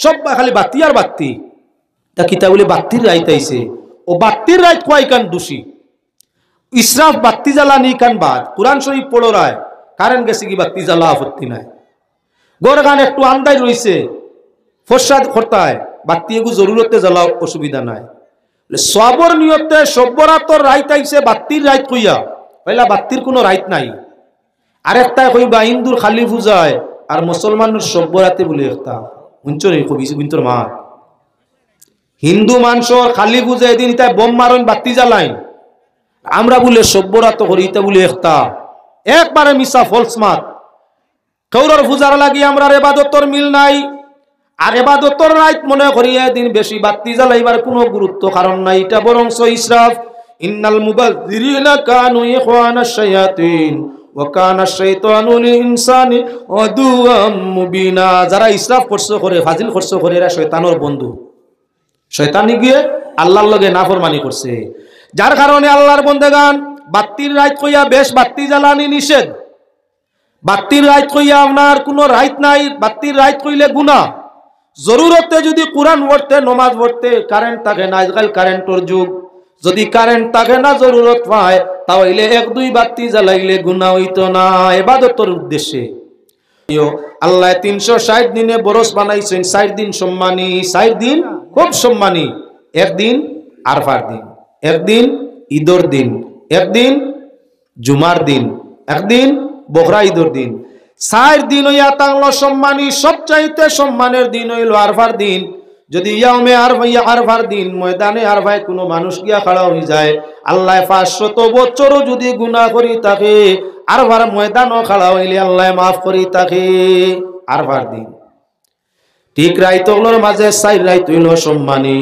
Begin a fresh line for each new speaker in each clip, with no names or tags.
সব খালি বাতি আর বাতি তা কিতা বলে বাতির রাইত আইছে ও বাতির রাইত কয় কান দোষী ইসরাফ বাতি জ্বালানি কান বাদ কুরআন শরীফ পড়ো রায় কারেন্ট গেছে কি বাতি জ্বালা আপত্তি নাই গোর গান একটু আন্দাজ রইছে ফরসাদ করতায় বাতি এগু জরুরতে জ্বালাও অসুবিধা নাই সবর নিয়তে সব্বরাতর রাইত আইছে বাতির রাইত কইয়া পয়লা বাতির কোনো রাইত নাই আরেকটা কইবা হিন্দুর খালি পূজায় আর মুসলমানের সব্বরাতে বলে একটা উঞ্চরে কবি বিন্তর মা হিন্দু মানুষের খালি পূজা এদিন ইতা বোম মারন বাতি জ্বালাইন আমরা বলে সব্বরাত করি ইতা বলে একটা একবারে মিছা ফলস মাত কৌরর পূজার লাগি আমরা ইবাদতর মিল নাই আর ইবাদতর রাইত মনে করি এদিন বেশি বাতি জ্বালাইবার কোনো গুরুত্ব কারণ নাই এটা বরং ইসরাফ ইন্নাল মুবাযযিরিনা কানু ইখওয়ানাশ শায়াতিন ওয়া কানা শাইতানু লিল ইনসানি আদুওয়াম মুবিনা যারা ইসরাফ খরচ করে ফাজিল খরচ করে এরা শয়তানের বন্ধু শয়তানি গিয়ে আল্লাহর লগে নাফরমানি করছে যার কারণে আল্লাহর বন্দেগান বাতির রাইত কইয়া বেশ বাতি জ্বালানি নিষেধ বাতির রাইত কইয়া আপনার কোনো রাইত নাই বাতির রাইত কইলে গুনাহ জরুরতে যদি কুরআন পড়তে নামাজ পড়তে কারেন্ট থাকে না আজকাল কারেন্টর যুগ যদি কারেন্ট থাকে না জরুরত পায় তাহলে এক দুই বাতি জ্বালাইলে গুনাহ হইতো না ইবাদতের উদ্দেশ্যে আল্লাহ 360 দিনে বরস বানাইছেন 60 দিন সম্মানী 60 দিন খুব সম্মানী একদিন আরফার দিন একদিন ঈদর দিন একদিন জুমার দিন একদিন বকরা ঈদর দিন 4 দিন হইয়া তাংলো সম্মানী সবচাইতে সম্মানের দিন হইল আরফার দিন যদি ইয়াউমে আরফার দিন ময়দানে আরফায় কোনো মানুষ গিয়া খাড়া হয়ে যায় আল্লাহ 500 বছরও যদি গুনাহ করি তাকে আরফার ময়দানও খাড়া হইলে আল্লাহ মাফ করি তাকে আরফার দিন ঠিক রাইতগুলোর মাঝে 4 রাইত হইল সম্মানী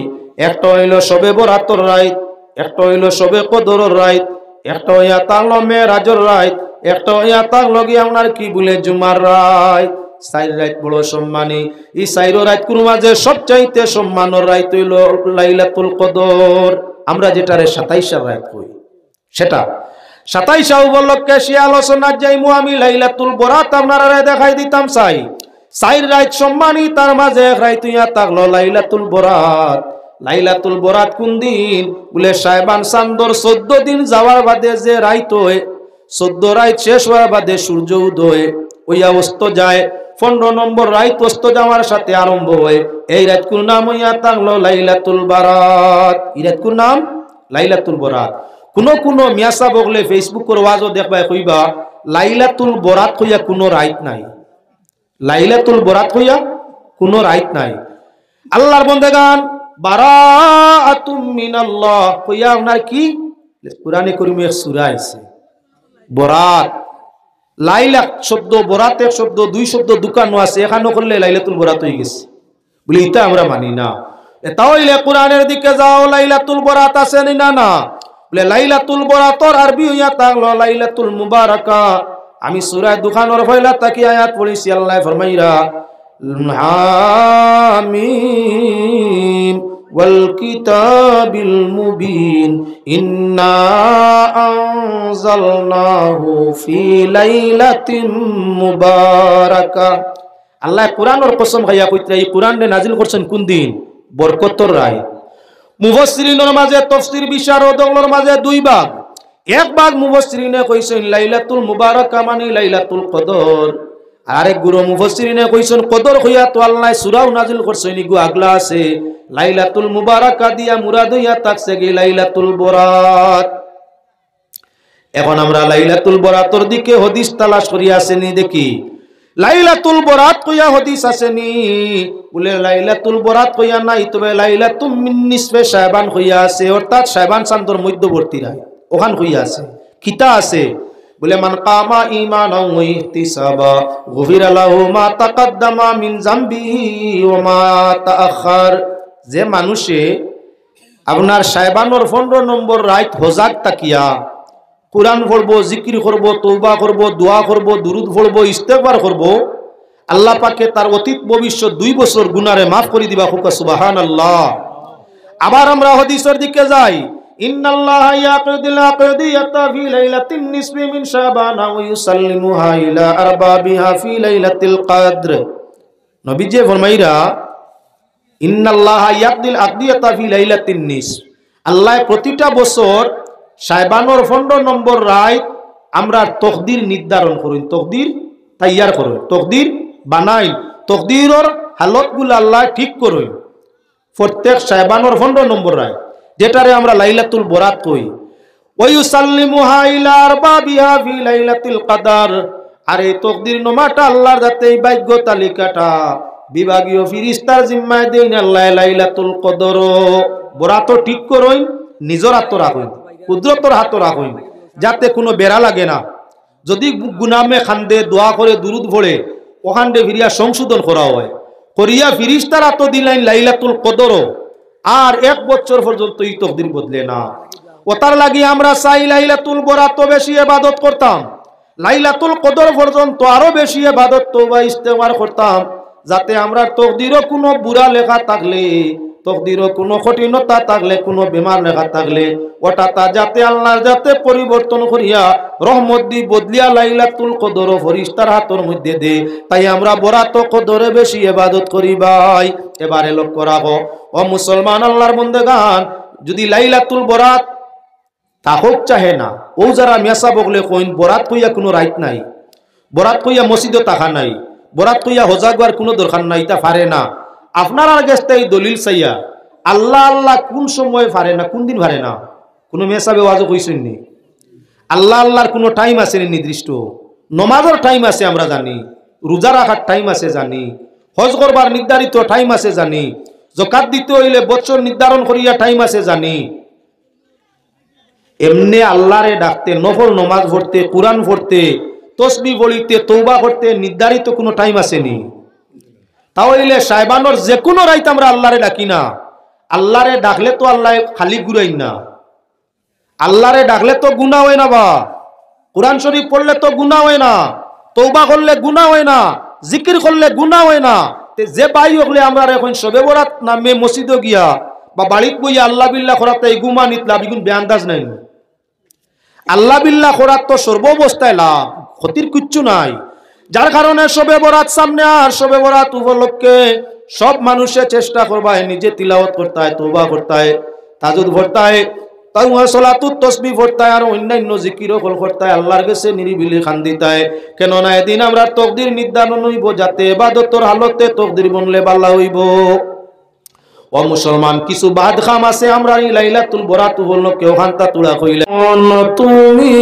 একটা হইল শবে বরাতর রাইত একটা হইল শবে কদরের রাইত একটা হইয়া তাংলো মেরাজের রাইত একটা হইয়া তাংলো গিয়া আপনার কি বলে জুমার রাইত 4 রাইত বড় সম্মানী এই 4 রাইত কোন মাঝে সবচাইতে সম্মানের রাইত হইল লাইলাতুল কদর আমরা যেটারে 27 রাইত কই সেটা 27 উপলক্ষে সে আলোচনা যাইমু আমি লাইলাতুল বরাত আপনারা দেখাই দিতাম চাই 4 রাইত সম্মানী তার মাঝে এক রাইত হইয়া তাগলো লাইলাতুল বরাত লাইলাতুল বরাত কোন দিন বলে শাবান চাঁদর 14 দিন যাওয়ার বাদে যে রাইত হয় 14 রাইত শেষ হওয়ার বাদে সূর্য উদয় ওইয়া অস্ত যায় 15 নম্বর রাইত অস্ত যাওয়ার সাথে আরম্ভ হয় এই রাত কোন নাম হইয়া তাগলো লাইলাতুল বরাত এই রাত কোন নাম লাইলাতুল বরাত কোন মিয়াসা বগলে ফেসবুকের ওয়াজও দেখবা কইবা লাইলাতুল বরাত হইয়া কোনো রাইত নাই লাইলাতুল বরাত হইয়া কোনো রাইত নাই আল্লাহর বান্দাগান বারাআতুম মিনাল্লাহ কইয়া আপনার কি কুরআনে কারীমে এক সূরা আছে বরাত লাইলা শব্দ বরাত এক শব্দ দুই শব্দ দোকানও আছে এখানে করলে লাইলাতুল বরাত হয়ে গেছে বলি এটা আমরা মানি না তাহলে কুরআনের দিকে যাও লাইলাতুল বরাত আছে না না বলে লাইলাতুল বরাতর আরবি হইয়া তাগলো লাইলাতুল মুবারাকা আমি সূরা দুখানের পয়লা তাকি আয়াত পড়িছি আল্লাহ ফরমাইরা হামিম ওয়াল কিতাবিল মুবিন ইন্না আনজালনাহু ফি লাইলাতিন মুবারাকা আল্লাহ কুরআনের কসম খাইয়া কইতরা এই কুরআনে নাজিল করছেন কোন দিন বরকতর রাত মুফাসসিরিনের মাঝে তাফসীর বিশারদগুলোর মাঝে দুই ভাগ এক ভাগ মুফাসসিরিনে কইছেন লাইলাতুল মুবারাকা মানে লাইলাতুল কদর আরেক গুরু মুফাসসিরিনে কইছেন কদর হইয়া তো আল্লাহ সূরাও নাজিল করছেন ইগো আগলা আছে লাইলাতুল মুবারাকা দিয়া মুরাদ হইয়া তাকছে গে লাইলাতুল বরাত এখন আমরা লাইলাতুল বরাতর দিকে হাদিস তালাশ করি আসেনি দেখি লাইলাতুল বরাত কইয়া হাদিস আসেনি বলে লাইলাতুল বরাত কইয়া নাই তবে লাইলাতুম মিন নিসফে শাবান কইয়া আছে অর্থাৎ শাবান চাঁদর মধ্যবর্তী রাত ওখান কইয়া আছে কিতা আছে বলে মান কামা ঈমানাও ওয়া ইহতিসাবা গুফিরা লাহু মা তাকদ্দামা মিন যামবিহি ওয়া মা তাআখার যে মানুষে আপনার শাবানের 15 নম্বর রাত হজাক তাকিয়া কুরআন পড়বো জিকির করবো তওবা করবো দোয়া করবো দুরুদ পড়বো ইস্তেগফার করবো আল্লাহ পাকে তার অতীত ভবিষ্যৎ 2 বছর গুনারে মাফ করে দিবা হুকা সুবহানাল্লাহ আবার আমরা হাদিসের দিকে যাই ইন্নাল্লাহা ইয়াকদিল আকদিয়াতা ফি লাইলাতিন নিসফি মিন শাবান ওয়া ইউসাল্লিমুহা ইলা আরবাবিহা ফি লাইলাতিল কদর নবীজি ফরমাইরা ইন্নাল্লাহা ইয়াকদিল আকদিয়াতা ফি লাইলাতিন নিস, আল্লাহ প্রতিটা বছর শাবানোর 15 নম্বর রাত আমরা তকদির নির্ধারণ করি, তকদির তৈয়ার করি, তকদির বানাই, তকদিরের হালতগুলো আল্লাহ ঠিক করই প্রত্যেক শাবানোর 15 নম্বর রাত, যেটারে আমরা লাইলাতুল বরাত কই। ওয়ায়ুসাল্লিমুহা ইলা আরবাবিহা ফি লাইলাতিল কদর, আর এই তকদির নামাটা আল্লাহর যাতে এই ভাগ্য তালিকাটা বিভাগীয় ফেরেশতার জিম্মায় দেন আল্লাহ লাইলাতুল কদর বরাত ঠিক করই, নিজের হাতে রাখুন, কুদরতের হাতে রাখুন, যাতে কোনো বেড়া লাগে না। যদি গুনামে খান্দে দোয়া করে দুরুদ পড়ে ওখানে ফিরিয়া সংশোধন করা হয়, করিয়া ফেরেশতার হাতে দিলেন লাইলাতুল কদর, আর 1 বছর পর্যন্ত এই তকদির বদলে না। ওটার লাগি আমরা চাই লাইলাতুল বরাত বেশি ইবাদত করতাম, লাইলাতুল কদর পর্যন্ত আরো বেশি ইবাদত তওবা ইস্তেগফার করতাম, যাতে আমরা তকদিরও কোনো বুড়া লেখা থাকলে, তকদিরও কোনো কঠিনতা থাকলে, কোনো বেমার লেখা থাকলে ওটা তা যাতে আল্লাহর যাতে পরিবর্তন করিয়া রহমত দি বদলিয়া লাইলাতুল কদর ফেরেশতার হাতের মধ্যে দে। তাই আমরা বরাত কদরে বেশি ইবাদত করি ভাই। এবারে লক্ষ্য রাখো ও মুসলমান আল্লাহর বান্দাগান, যদি লাইলাতুল বরাত তাহক চাহে না, ও যারা মেসা বগলে কইন বরাত কইয়া কোনো রাইট নাই, বরাত কইয়া মসজিদে তাকা নাই, বরাত কইয়া হজাগবার কোনো দরকার নাই, তা পারে না। আপনার আর গেছে এই দলিল চাইয়া আল্লাহ আল্লাহ কোন সময় পারে না, কোন দিন পারে না, কোনো মেসাবে ওয়াজও কইছেন নি? আল্লাহ আল্লাহর কোনো টাইম আছে নির্দিষ্ট? নমাজের টাইম আছে আমরা জানি, রোজা রাখার টাইম আছে জানি, হজ করবার নির্ধারিত টাইম আছে জানি, যাকাত দিতে হইলে বছর নির্ধারণ করিয়া টাইম আছে জানি। এমনি আল্লাহরে ডাকতে, নফল নমাজ পড়তে, কুরআন পড়তে, তসবিহ পড়িতে, তওবা করতে নির্ধারিত কোনো টাইম আসেনি? তাহলে শাবানোর যে কোনো রাইত আমরা আল্লাহরে ডাকি না। আল্লাহরে ডাকলে তো আল্লাহ খালি ঘুরাই না, আল্লাহরে ডাকলে তো গুনাহ হয় না, বা কুরআন শরীফ পড়লে তো গুনাহ হয় না, তওবা করলে গুনাহ হয় না, জিকির করলে গুনাহ হয় না। যে ভাই হলে আমরা এখন শবে বরাত নামে মসজিদে গিয়া বা বাড়িত বইয়া আল্লাহ বিল্লাহ করাতে গুমা নিতলাম, এগুন বেআন্দাজ নাই। আল্লাহ বিল্লাহ করার তো সর্বাবস্থায় লাভ, ক্ষতির কিচ্ছু নাই। যার কারণে শবে বরাত সামনে, আর শবে বরাত উপলক্ষে সব মানুষের চেষ্টা করবা নিজে তিলাওয়াত করতে হয়, তওবা করতে হয়, তাজুদ পড়তে হয়, সালাতুত তাসবিহ পড়তে হয়, আর অন্যান্য জিকিরও করতে হয়, আল্লাহর কাছে নিরিবিলি খান্দিতে হয়। কেননা এদিন আমরা তকদির নির্ধারণ হইব, যাতে ইবাদতের হালতে তকদির বনলে বাল্লা হইব। ও মুসলমান, কিছু বাদ খাম আছে আমরা এই লাইলাতুল বরাত উপলক্ষে ওখানটা তুলা কইলে তুমি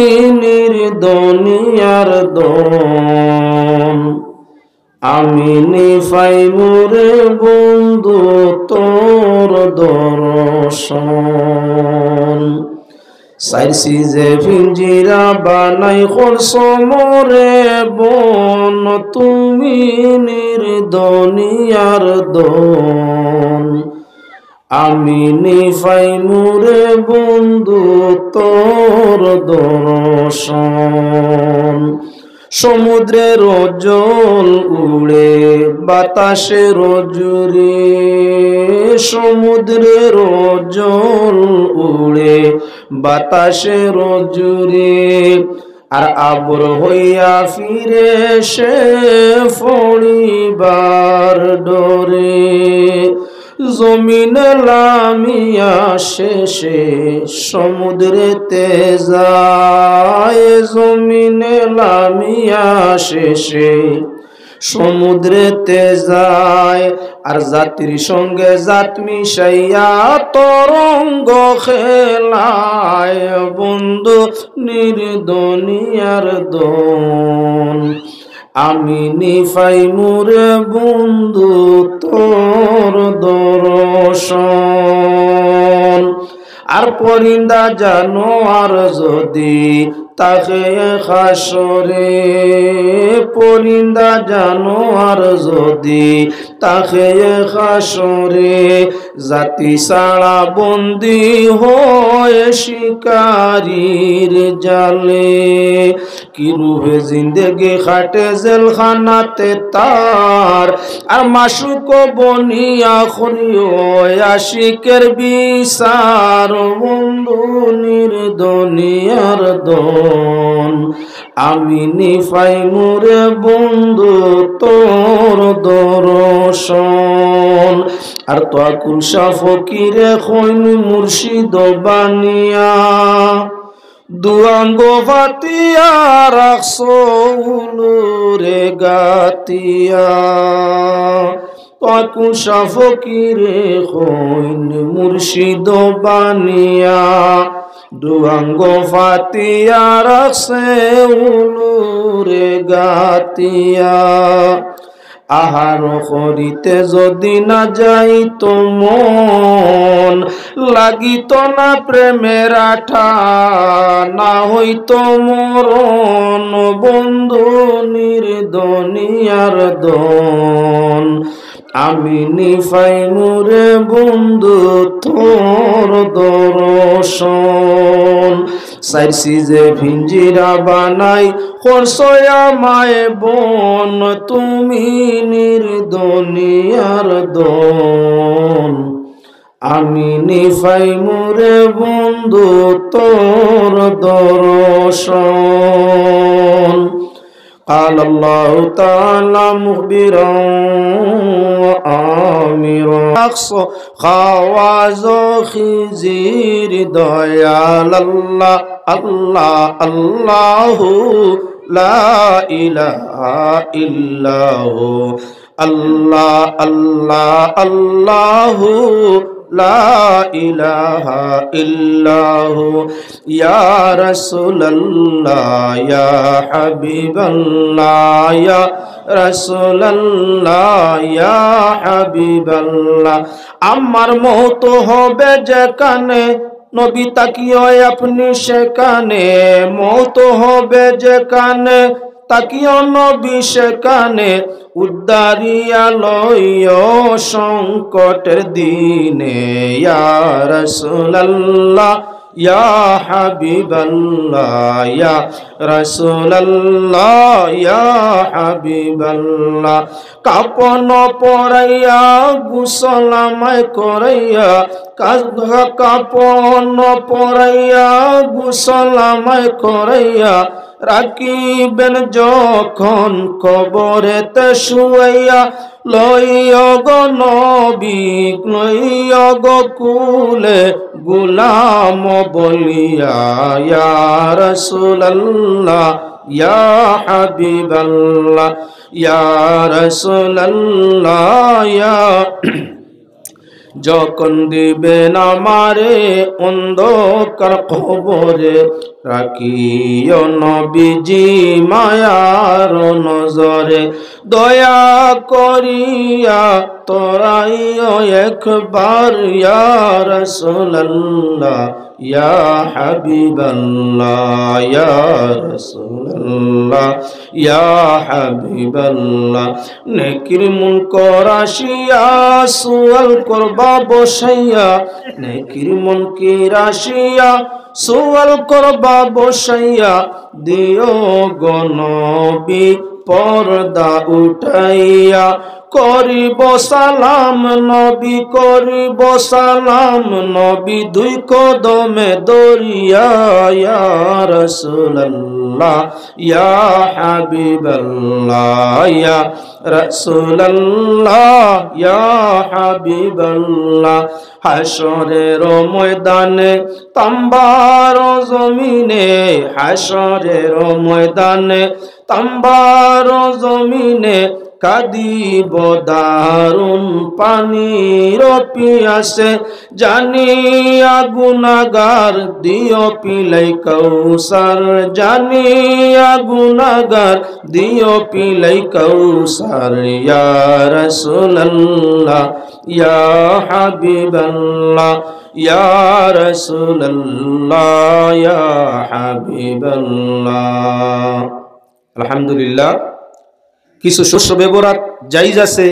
নির্দনিয়ার দন, আমি নিফাই মোরে বন্ধু তোর দর্শন, সাইরসি যে ভিঞ্জিরা বানাই করছ মোরে বন, তুমি নির্দনিয়ার দন, আমি নিফাই মোরে বন্ধু তোর দর্শন। সমুদ্রের জল উড়ে বাতাসের জুড়ে, সমুদ্রের জল উড়ে বাতাসের জুড়ে, আর আবর হইয়া ফিরে সে ফড়িবার ডরে, জমিনে লামিয়া শেষে সমুদ্রেতে যায়, জমিনে লামিয়া শেষে সমুদ্রেতে যায়, আর জাতির সঙ্গে জাত মিশাইয়া তরঙ্গ খেলায়, বন্ধু নির্দনিয়ার দন, আমি নিফাই মোরে বন্ধু তোর দর্শন। আর পরিন্দা জানোয়ার যদি তাকে হাসরে, পরিন্দা জানোয়ার যদি তাকে হাসরে, জাতি ছাড়া বন্দি হয়ে শিকারীর জালে, কি রুহে জিন্দেগি খাটে জেলখানাতে তার, আর মাসুক বনিয়া করিও আশিকের বিচার, বন্ধু নির্দনিয়ার দন, আমি নিফাই মোরে বন্ধু তোর দর্শন। আর তোয়াকুল শাহ ফকিরে খৈন মুর্শিদ বানিয়া দুয়াঙ্গ ফাতিয়া রাখছো উলুরে গাতিয়া তোয়াকুল শাহ ফকিরে খৈন মুর্শিদ বানিয়া দুয়াঙ্গ ফাতিয়া রাখছে উলুরে গাতিয়া আহার করিতে যদি না যাইত মন লাগিত না প্রেমের আঠা না হইত মরণ বন্ধু নির্দনিয়ার দন আমি নিফাই মুরে বন্ধু তোর দর্শন সাইরসি যে ভিঞ্জিরা বানাই খরসয়া মায়ে বন তুমি নির্দনিয়ার দন আমি নিফাই মুরে বন্ধু তোর দর্শন قال الله تعالى مخبرا وآمرا أقصى خواز خزير ديال الله الله الله لا إله إلا هو الله الله الله لا إله إلا هو يا رسول الله يا حبيب الله يا رسول الله يا حبيب الله আমার মত হবে যেখানে নবী তাকিয়ে আপনি সেখানে মত হবে যেখানে তাকিয়ে নবী সেখানে উদ্ধারিয়া লইও সংকটের দিনে ইয়া রাসূলুল্লাহ ইয়া হাবিবাল্লাহ ইয়া রাসূলুল্লাহ ইয়া হাবিবাল্লাহ কাপন পরাইয়া গুসলামায় করাইয়া কাপন পরাইয়া গুসলামায় করাইয়া রাখিবেন যখন কবরেতে শুয়াইয়া লইয়া গো নবী লইয়া গো কুলে গুলাম বলিয়া ইয়া রাসূলুল্লাহ ইয়া হাবিবাল্লাহ ইয়া রাসূলুল্লাহ ইয়া যখন দিবেন আমারে অন্ধকার কবরে রাখিও নবীজি মায়ার নজরে দয়া করিয়া তোরাইও একবার ইয়া রাসূলুল্লাহ ইয়া হাবিবাল্লাহ ইয়া রাসূলুল্লাহ ইয়া হাবিবাল্লাহ নেকির মুনকর আসিয়া সুয়াল করবা বসাইয়া নেকির মুনকির আসিয়া সুয়াল করবা বসাইয়া দিও গো নবী পর্দা উঠাইয়া করিব সালাম নবী করিব সালাম নবী দুই কদমে দরিয়া ইয়া রাসূলুল্লাহ ইয়া হাবিবাল্লাহ ইয়া রাসূলুল্লাহ ইয়া হাবিবাল্লাহ হাশরের ময়দানে তাম্বার জমিনে হাশরের ময়দানে তাম্বার জমিনে কাঁদিব দারুণ পানির পিয়াসে জানিয়া গুনাহগার দিও পিলাই কৌসার জানিয়া গুনাহগার দিও পিলাই কৌসার ইয়া রাসূলুল্লাহ ইয়া হাবিবাল্লাহ ইয়া রাসূলুল্লাহ ইয়া হাবিবাল্লাহ। আলহামদুলিল্লাহ কিছু শস্য ব্যবহার জায়েজ আছে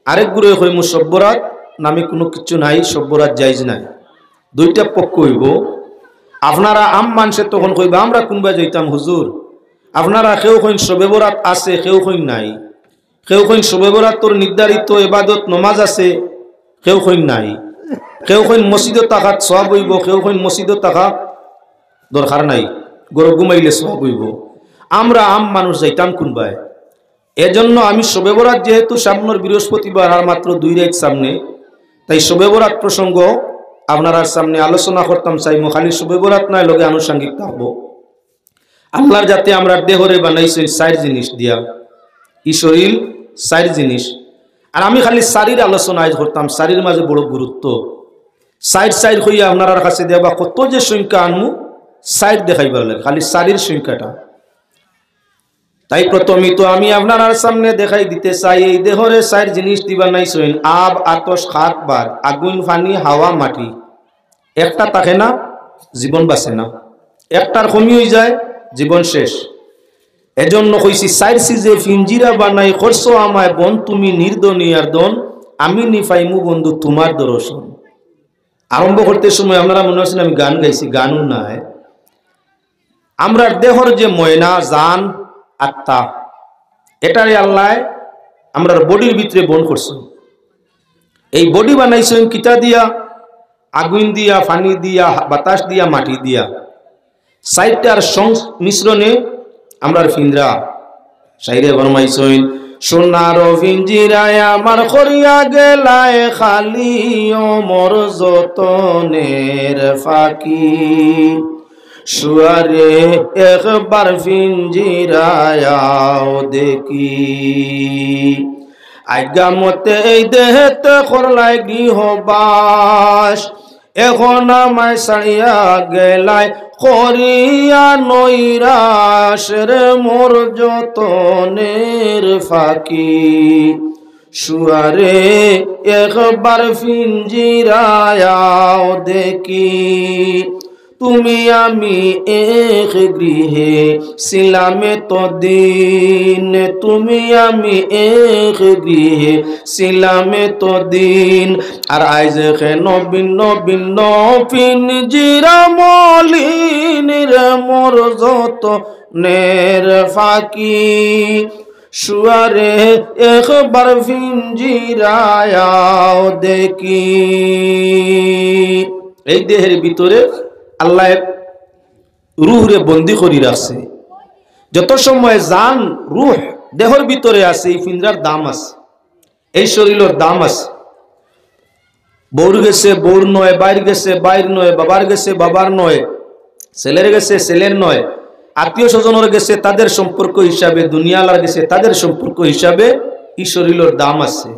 আরেক গুরু হইমু সব্বরাত নামে কোনো কিছু নাই সব্বরাত জায়েজ নাই দুইটা পক্ষ হইব আপনারা আম মানুষে তখন কইবা আমরা কোনবা যাইতাম হুজুর আপনারা কেউ কইন সবেবরাত আছে কেউ কইন নাই কেউ কইন সবেবরাতর নির্ধারিত ইবাদত নামাজ আছে কেউ কইন নাই কেউ কইন মসজিদে তাকাত সওয়াব হইব কেউ কইন মসজিদে তাকা দরকার নাই গরু ঘুমাইলে সওয়াব হইব আমরা আম মানুষ যাইতাম কোনবায় এজন্য আমি শবে বরাত যেহেতু সামনের বৃহস্পতিবার আর মাত্র 2 রাত সামনে তাই শবে বরাত প্রসঙ্গ আপনার সামনে আলোচনা করতাম চাই। খালি শবে বরাত নয়, লগে আনুষঙ্গিক থাকবো। আল্লাহর যাতে আমরা দেহরে বানাইছে 4 জিনিস দিয়া, ই শরীর 4 জিনিস। আর আমি খালি শারীর আলোচনা আজ করতাম। শারীর মাঝে বড় গুরুত্ব। 4 হইয়া আপনার কাছে দেবা কত যে সংখ্যা আনমু 4 দেখাইবার লাগে, খালি শারীর সংখ্যাটা। তাই প্রথমে তো আমি আপনার সামনে দেখাই দিতে চাই, এই দেহরে 4 জিনিস দিবা নাইছেন। আব, আতশ, খাত, বার, আগুন, পানি, হাওয়া, মাটি। একটা থাকে না, জীবন বাঁচে না। একটার কমি হয়ে যায়, জীবন শেষ। এজন্য কইছি 4 সিজে ফিঞ্জিরা বানাই করছো আমায় বন, তুমি নির্দনিয়ার দন, আমি নিফাইমু বন্ধু তোমার দর্শন। আরম্ভ করতে সময় আপনারা মনে হচ্ছেন আমি গান গাইছি, গানও নাই। আমরা দেহর যে ময়না, জান, আত্মা, এটারে আল্লাহ আমরা বডির ভিতরে বন করছো। এই বডি বানাইছেন কিতা দিয়া? আগুন দিয়া, পানি দিয়া, বাতাস দিয়া, মাটি দিয়া। 4টার সংমিশ্রণে আমরা ফিন্দ্রা সাইরে ফরমাইছেন, সোনার ফিঞ্জিরায় আমার করিয়া গেলায় খালি ওমর যতনের ফাঁকি, শুয়ারে একবার ফিঞ্জিরায় দেখি, আজ্ঞা মতে এই দেহেতে করলাই গৃহবাস, এখন আমায় ছাড়িয়া গেলাই করিয়া নৈরাশ রে মোর যতনের ফাঁকি, শুয়ারে একবার ফিঞ্জিরায় দেখি, তুমি আমি এক গৃহে ছিলামে তো দিন, তুমি আমি এক গৃহে ছিলামে তো দিন, আর আইজ কেন ভিন্ন ভিন্ন পিঞ্জিরা মলিন রে মোর যতনের ফাঁকি, শুয়ারে একবার পিঞ্জিরায় দেখি। এই দেহের ভিতরে আল্লাহ রুহরে বন্দি করি রাখছে। যত সময় জান রুহ দেহর ভিতরে আছে, এই পিঞ্জরার দাম আছে, এই শরীরের দাম আছে। বউর গেছে বউর নয়, বাইর গেছে বাইর নয়, বাবার গেছে বাবার নয়, ছেলের গেছে ছেলের নয়, আত্মীয় স্বজনের গেছে তাদের সম্পর্ক হিসাবে, দুনিয়ালার গেছে তাদের সম্পর্ক হিসাবে এই শরীরের দাম আছে।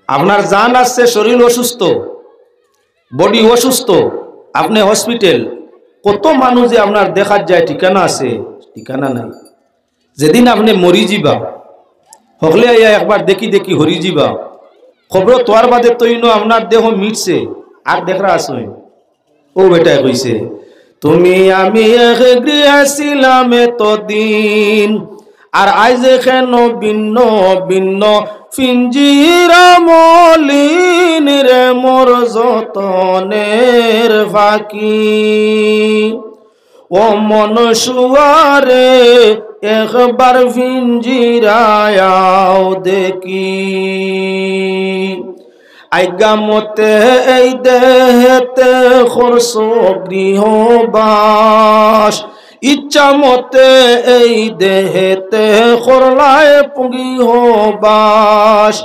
আপনার জান আছে, শরীর অসুস্থ, বডি অসুস্থ, আপনি হসপিটাল, কত মানুষ যে আপনার দেখা যায়, ঠিকানা আছে? ঠিকানা নাই। যেদিন আপনি মরি যাবা, হকলে আইয়া একবার দেখি দেখি হরি যাবা, খবর তোয়ার বাদে তৈন আপনার দেহ মিটছে, আর দেখা আসই ও বেটা কইছে, তুমি আমি এক গৃহে ছিলাম এতদিন, আর আইজ কেন ভিন্ন ভিন্ন পিঞ্জিরা মলিন রে মোর যতনের ফাঁকি, ও মন শুয়ারে একবার পিঞ্জিরায় দেখি, আজ্ঞা মতে এই দেহেতে করছ গৃহবাস, ইচ্ছা মতে এই দেহেতে করলায় গৃহবাস,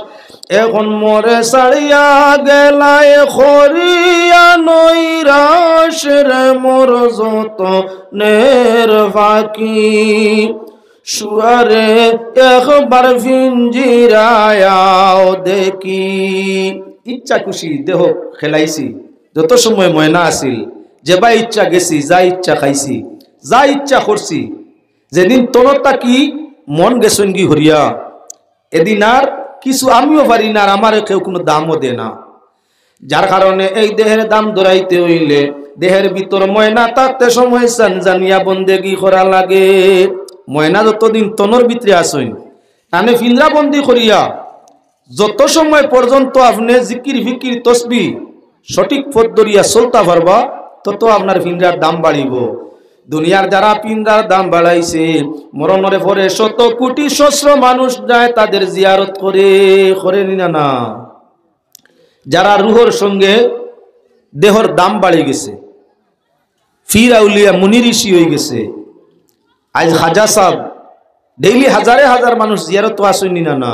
এখন মরে ছাড়িয়া গেলায় খরিয়া নৈরাশ রে মোর যতনের ফাঁকি, শুয়ারে একবার পিঞ্জিরায় দেখি। ইচ্ছা খুশি দেহ খেলাইছি, যত সময় ময়না আসিল, যেবা ইচ্ছা গেছি, যা ইচ্ছা খাইছি, যা ইচ্ছা করছি। যেদিন তনতা কি মন গেছেন কি হরিয়া, এদিন আর কিছু আমিও পারি না, আর আমার কেউ কোনো দামও দে না। যার কারণে এই দেহের দাম ধরাইতে হইলে দেহের ভিতর ময়না থাকতে সময় জানিয়া বন্দেগি করা লাগে। ময়না যতদিন তনর ভিতরে আসেন, তানে ফিন্দ্রা বন্দি করিয়া যত সময় পর্যন্ত আপনি জিকির ফিকির তসবি সঠিক পথ ধরিয়া চলতে পারবা, তত আপনার ফিন্দ্রার দাম বাড়িব। দুনিয়ার যারা পিন্দার দাম বাড়াইছে, মরণের পরে শত কোটি সহস্র মানুষ যায় তাদের জিয়ারত করে না। যারা রুহর সঙ্গে দেহর দাম বাড়ে গেছে, ফির আউলিয়া মুনি ঋষি হয়ে গেছে, আজ খাজা সাহেব ডেইলি হাজারে হাজার মানুষ জিয়ারত আসেনি না।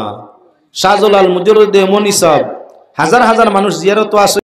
শাহজালাল মুজরুদ্দে মনি সাহেব হাজার হাজার মানুষ জিয়ারত আছে